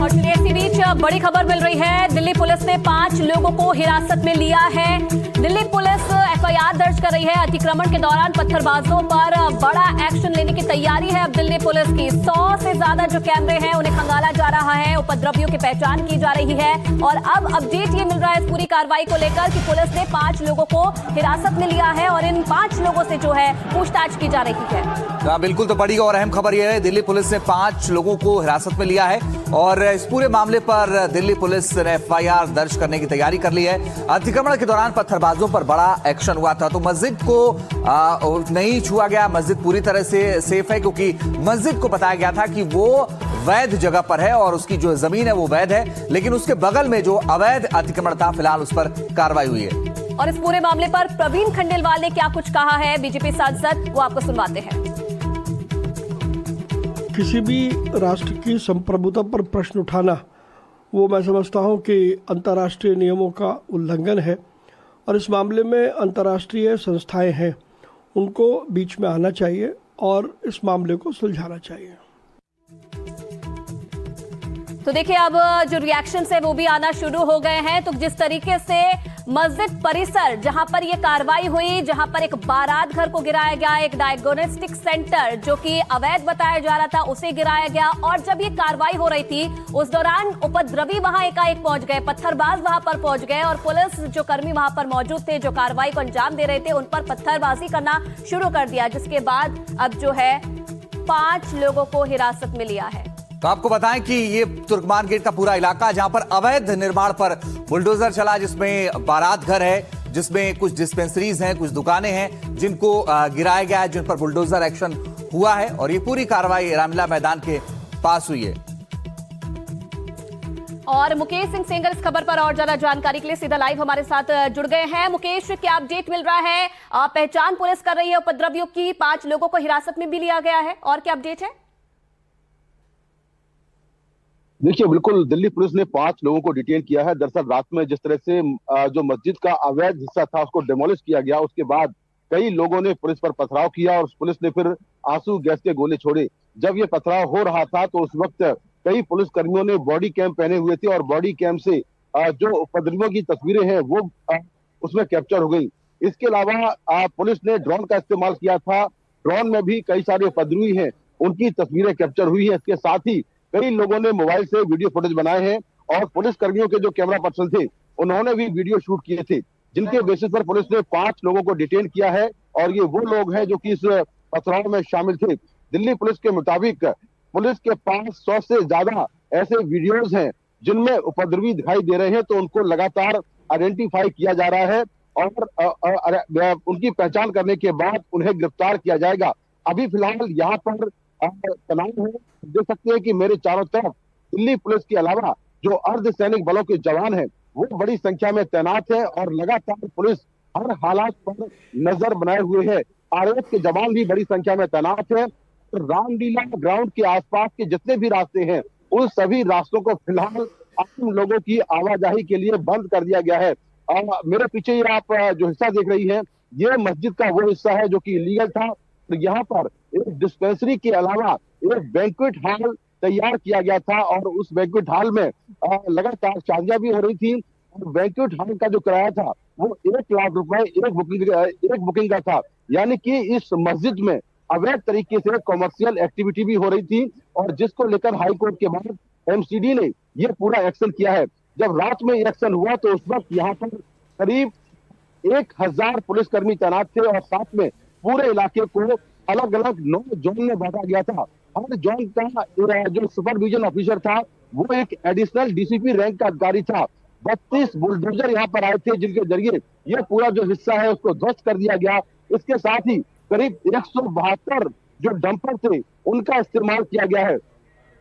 और चलिए इसी बीच बड़ी खबर मिल रही है। दिल्ली पुलिस ने 5 लोगों को हिरासत में लिया है। दिल्ली पुलिस एफआईआर दर्ज कर रही है। अतिक्रमण के दौरान पत्थरबाजों पर बड़ा एक्शन लेने की तैयारी है अब दिल्ली पुलिस की। 100 से ज्यादा जो कैमरे हैं उन्हें खंगाला जा रहा है, उपद्रवियों की पहचान की जा रही है और अब अपडेट ये मिल रहा है इस पूरी कार्रवाई को लेकर कि पुलिस ने 5 लोगों को हिरासत में लिया है और इन 5 लोगों से जो है पूछताछ की जा रही है। हाँ बिल्कुल, तो बड़ी और अहम खबर यह है, दिल्ली पुलिस ने 5 लोगों को हिरासत में लिया है और इस पूरे मामले पर दिल्ली पुलिस ने एफआईआर दर्ज करने की तैयारी कर ली है। अतिक्रमण के दौरान पत्थरबाजों पर बड़ा एक्शन हुआ था, तो मस्जिद को नहीं छुआ गया। मस्जिद पूरी तरह से सेफ है क्योंकि मस्जिद को बताया गया था कि वो वैध जगह पर है और उसकी जो जमीन है वो वैध है, लेकिन उसके बगल में जो अवैध अतिक्रमण था फिलहाल उस पर कार्रवाई हुई है। और इस पूरे मामले पर प्रवीण खंडेलवाल ने क्या कुछ कहा है, बीजेपी सांसद, वो आपको सुनवाते हैं। किसी भी राष्ट्र की संप्रभुता पर प्रश्न उठाना, वो मैं समझता हूं कि अंतर्राष्ट्रीय नियमों का उल्लंघन है और इस मामले में अंतर्राष्ट्रीय संस्थाएं हैं, उनको बीच में आना चाहिए और इस मामले को सुलझाना चाहिए। तो देखिए अब जो रिएक्शंस है वो भी आना शुरू हो गए हैं। तो जिस तरीके से मस्जिद परिसर जहां पर ये कार्रवाई हुई, जहां पर एक बारात घर को गिराया गया, एक डायग्नोस्टिक सेंटर जो कि अवैध बताया जा रहा था उसे गिराया गया और जब ये कार्रवाई हो रही थी उस दौरान उपद्रवी वहां एकाएक पहुंच गए, पत्थरबाज वहां पर पहुंच गए और पुलिस जो कर्मी वहां पर मौजूद थे जो कार्रवाई को अंजाम दे रहे थे उन पर पत्थरबाजी करना शुरू कर दिया, जिसके बाद अब जो है 5 लोगों को हिरासत में लिया है। तो आपको बताएं कि ये तुर्कमान गेट का पूरा इलाका जहां पर अवैध निर्माण पर बुलडोजर चला, जिसमें बारात घर है, जिसमें कुछ डिस्पेंसरीज हैं, कुछ दुकानें हैं जिनको गिराया गया है, जिन पर बुलडोजर एक्शन हुआ है और ये पूरी कार्रवाई रामलीला मैदान के पास हुई है। और मुकेश सिंह सेंगर इस खबर पर और ज्यादा जानकारी के लिए सीधा लाइव हमारे साथ जुड़ गए हैं। मुकेश, क्या अपडेट मिल रहा है? पहचान पुलिस कर रही है उपद्रवियों की, 5 लोगों को हिरासत में भी लिया गया है और क्या अपडेट है? देखिए, बिल्कुल दिल्ली पुलिस ने 5 लोगों को डिटेन किया है। दरअसल रात में जिस तरह से जो मस्जिद का अवैध हिस्सा था उसको डेमोलिश किया गया, उसके बाद कई लोगों ने पुलिस पर पथराव किया और पुलिस ने फिर आंसू गैस के गोले छोड़े। जब ये पथराव हो रहा था तो उस वक्त कई पुलिस कर्मियों ने बॉडी कैम पहने हुए थे और बॉडी कैम से जो उपद्रवियों की तस्वीरें हैं वो उसमें कैप्चर हो गई। इसके अलावा पुलिस ने ड्रोन का इस्तेमाल किया था, ड्रोन में भी कई सारे उपद्रवी हैं उनकी तस्वीरें कैप्चर हुई है। इसके साथ ही कई लोगों ने मोबाइल से वीडियो फुटेज बनाए हैं और पुलिस कर्मियों के जो कैमरा पर्सन थे उन्होंने भी वीडियो शूट किए थे, जिनके बेसिस पर पुलिस ने 5 लोगों को डिटेन किया है और ये वो लोग हैं जो कि इस पथराव में शामिल थे। दिल्ली पुलिस के मुताबिक पुलिस के पास 100 से ज्यादा ऐसे वीडियोज हैं जिनमें उपद्रवी दिखाई दे रहे हैं, तो उनको लगातार आइडेंटिफाई किया जा रहा है और उनकी पहचान करने के बाद उन्हें गिरफ्तार किया जाएगा। अभी फिलहाल यहाँ पर तनाव है, देख सकते हैं कि मेरे चारों तरफ दिल्ली पुलिस के अलावा जो अर्धसैनिक बलों के जवान हैं वो बड़ी संख्या में तैनात है और लगातार पुलिस हर हालात पर नजर बनाए हुए है। आरएएफ के जवान भी बड़ी संख्या में तैनात है। रामलीला ग्राउंड के आसपास के जितने भी रास्ते हैं उन सभी रास्तों को फिलहाल आम लोगों की आवाजाही के लिए बंद कर दिया गया है। मेरे पीछे ये आप जो हिस्सा देख रही हैं ये मस्जिद का वो हिस्सा है जो कि इलीगल था। तो यहाँ पर एक डिस्पेंसरी के अलावा एक बैंक्वेट हॉल तैयार किया गया था और उस बैंक्वेट हॉल में लगातार शादियां भी हो रही थी और बैंक्वेट हॉल का जो किराया था वो 1 लाख रुपए एक बुकिंग का था। यानी कि इस मस्जिद में अवैध तरीके से कॉमर्शियल एक्टिविटी भी हो रही थी और जिसको लेकर हाई कोर्ट के बाद एमसीडी ने ये पूरा एक्शन किया है। जब रात में एक्शन हुआ तो उस वक्त यहाँ पर करीब 1000 पुलिसकर्मी तैनात थे और साथ में पूरे इलाके को अलग अलग 9 जोन में बांटा गया था। हर जोन का जो सुपरविजन ऑफिसर था वो एक एडिशनल डीसीपी रैंक का अधिकारी था। 32 बुलडोजर यहाँ पर आए थे जिनके जरिए ये पूरा जो हिस्सा है उसको ध्वस्त कर दिया गया। इसके साथ ही करीब 172 जो डंपर थे उनका इस्तेमाल किया गया है।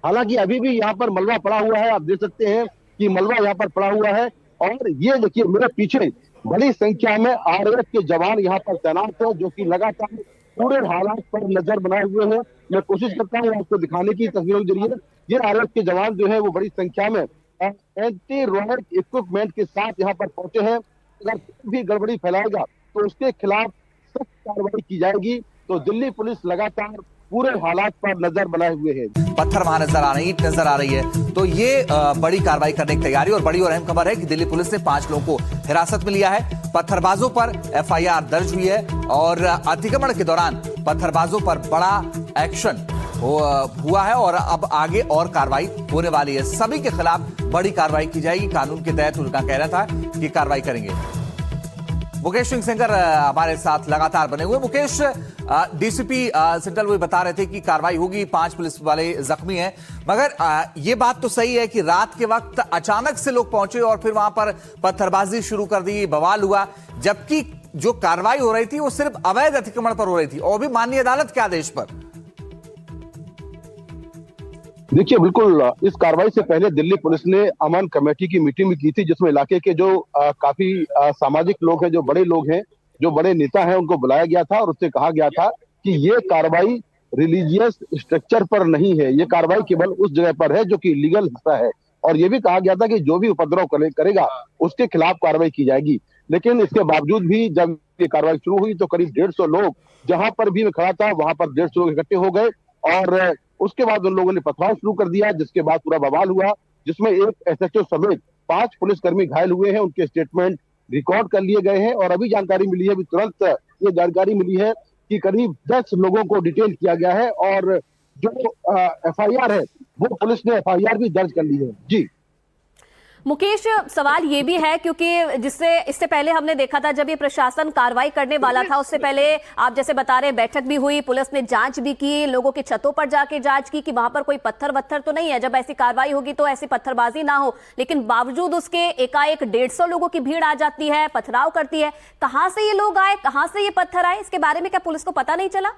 हालांकि अभी भी यहाँ पर मलबा पड़ा हुआ है, आप देख सकते हैं कि मलबा यहाँ पर पड़ा हुआ है और ये देखिए मेरे पीछे बड़ी संख्या में आरएएफ के जवान यहाँ पर तैनात है जो कि लगातार पूरे हालात पर नजर बनाए हुए हैं। मैं कोशिश करता हूँ आपको दिखाने की तस्वीरों के जरिए। ये आरएएफ के जवान जो है वो बड़ी संख्या में एंटी रोड इक्विपमेंट के साथ यहाँ पर पहुंचे हैं। अगर भी गड़बड़ी फैलाएगा तो उसके खिलाफ सख्त कार्रवाई की जाएगी। तो दिल्ली पुलिस लगातार पूरे हालात पर नजर बनाए हुए हैं। पत्थर वहां नजर आ रहे हैं, ईंट नजर आ रही है, तो ये बड़ी कार्रवाई करने की तैयारी। और बड़ी और अहम खबर है कि दिल्ली पुलिस ने 5 लोगों को हिरासत में लिया है। पत्थरबाजों पर एफआईआर दर्ज हुई है और अतिक्रमण के दौरान पत्थरबाजों पर बड़ा एक्शन हुआ है और अब आगे और कार्रवाई होने वाली है। सभी के खिलाफ बड़ी कार्रवाई की जाएगी, कानून के तहत उनका कहना था कि कार्रवाई करेंगे। मुकेश सिंह सेंगर हमारे साथ लगातार बने हुए। मुकेश, डीसीपी सेंट्रल वो बता रहे थे कि कार्रवाई होगी, 5 पुलिस वाले जख्मी हैं, मगर ये बात तो सही है कि रात के वक्त अचानक से लोग पहुंचे और फिर वहां पर पत्थरबाजी शुरू कर दी, बवाल हुआ, जबकि जो कार्रवाई हो रही थी वो सिर्फ अवैध अतिक्रमण पर हो रही थी और भी माननीय अदालत के आदेश पर। देखिए, बिल्कुल इस कार्रवाई से पहले दिल्ली पुलिस ने अमन कमेटी की मीटिंग भी की थी, जिसमें इलाके के जो काफी सामाजिक लोग हैं, जो बड़े लोग हैं, जो बड़े नेता हैं, उनको बुलाया गया था और उससे कहा गया था कि ये कार्रवाई रिलीजियस स्ट्रक्चर पर नहीं है, ये कार्रवाई केवल उस जगह पर है जो कि इलीगल हिस्सा है। और ये भी कहा गया था कि जो भी उपद्रव करेगा उसके खिलाफ कार्रवाई की जाएगी। लेकिन इसके बावजूद भी जब ये कार्रवाई शुरू हुई तो करीब 150 लोग, जहां पर भी मैं खड़ा था वहां पर 150 लोग इकट्ठे हो गए और उसके बाद उन लोगों ने पथराव शुरू कर दिया, जिसके बाद पूरा बवाल हुआ, जिसमें एक एसएचओ समेत 5 पुलिसकर्मी घायल हुए हैं। उनके स्टेटमेंट रिकॉर्ड कर लिए गए हैं और अभी जानकारी मिली है, अभी तुरंत ये जानकारी मिली है कि करीब 10 लोगों को डिटेन किया गया है और जो एफआईआर है वो पुलिस ने एफआईआर भी दर्ज कर ली है। जी मुकेश, सवाल ये भी है क्योंकि इससे पहले हमने देखा था जब ये प्रशासन कार्रवाई करने वाला था, उससे पहले आप जैसे बता रहे बैठक भी हुई, पुलिस ने जांच भी की, लोगों की छतों पर जाके जांच की कि वहां पर कोई पत्थर वत्थर तो नहीं है, जब ऐसी कार्रवाई होगी तो ऐसी पत्थरबाजी ना हो। लेकिन बावजूद उसके एकाएक 150 लोगों की भीड़ आ जाती है, पथराव करती है। कहां से ये लोग आए, कहां से ये पत्थर आए, इसके बारे में क्या पुलिस को पता नहीं चला?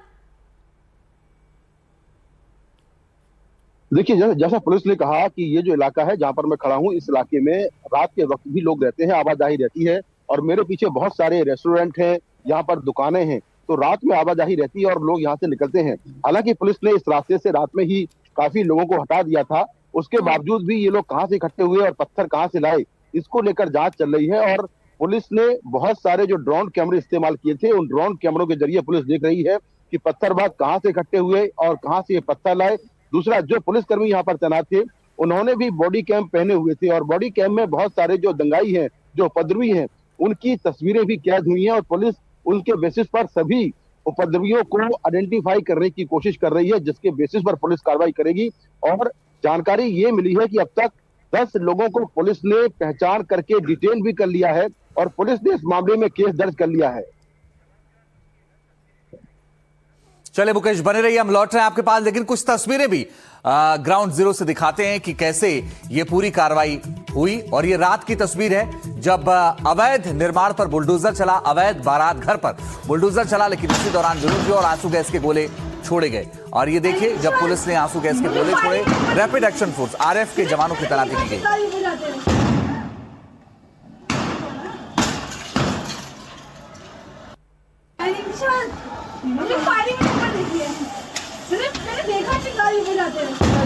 देखिए, जैसा पुलिस ने कहा कि ये जो इलाका है जहां पर मैं खड़ा हूं, इस इलाके में रात के वक्त भी लोग रहते हैं, आवाजाही रहती है और मेरे पीछे बहुत सारे रेस्टोरेंट हैं, यहाँ पर दुकानें हैं, तो रात में आवाजाही रहती है और लोग यहाँ से निकलते हैं। हालांकि पुलिस ने इस रास्ते से रात में ही काफी लोगों को हटा दिया था, उसके बावजूद भी ये लोग कहाँ से इकट्ठे हुए और पत्थर कहाँ से लाए, इसको लेकर जांच चल रही है। और पुलिस ने बहुत सारे जो ड्रोन कैमरे इस्तेमाल किए थे, उन ड्रोन कैमरों के जरिए पुलिस देख रही है कि पत्थरबाज कहाँ से इकट्ठे हुए और कहाँ से ये पत्थर लाए। दूसरा, जो पुलिसकर्मी यहाँ पर तैनात थे उन्होंने भी बॉडी कैम पहने हुए थे और बॉडी कैम में बहुत सारे जो दंगाई हैं, जो उपद्रवी हैं, उनकी तस्वीरें भी कैद हुई हैं और पुलिस उनके बेसिस पर सभी उपद्रवियों को आइडेंटिफाई करने की कोशिश कर रही है, जिसके बेसिस पर पुलिस कार्रवाई करेगी। और जानकारी ये मिली है कि अब तक 10 लोगों को पुलिस ने पहचान करके डिटेन भी कर लिया है और पुलिस ने इस मामले में केस दर्ज कर लिया है। चले मुकेश, बने रहिए, हम लौट रहे हैं आपके पास, लेकिन कुछ तस्वीरें भी ग्राउंड जीरो से दिखाते हैं कि कैसे ये पूरी कार्रवाई हुई। और ये रात की तस्वीर है जब अवैध निर्माण पर बुलडोजर चला, अवैध बारात घर पर बुलडोजर चला, लेकिन इसी दौरान विरोधी और आंसू गैस के गोले छोड़े गए। और ये देखिए, जब पुलिस ने आंसू गैस के गोले छोड़े, रैपिड एक्शन फोर्स आरएफ के जवानों की तैनाती की गई।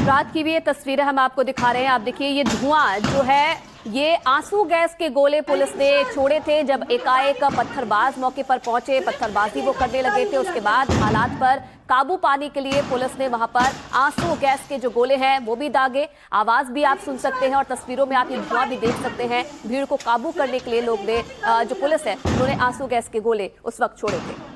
रात की भी ये तस्वीरें हम आपको दिखा रहे हैं। आप देखिए, ये धुआं जो है, ये आंसू गैस के गोले पुलिस ने छोड़े थे जब एकाएक पत्थरबाज मौके पर पहुंचे, पत्थरबाजी वो करने लगे थे। उसके बाद हालात पर काबू पाने के लिए पुलिस ने वहां पर आंसू गैस के जो गोले हैं वो भी दागे। आवाज भी आप सुन सकते हैं और तस्वीरों में आप ये धुआं भी देख सकते हैं। भीड़ को काबू करने के लिए लोग ने, जो पुलिस है, उन्होंने आंसू गैस के गोले उस वक्त छोड़े थे।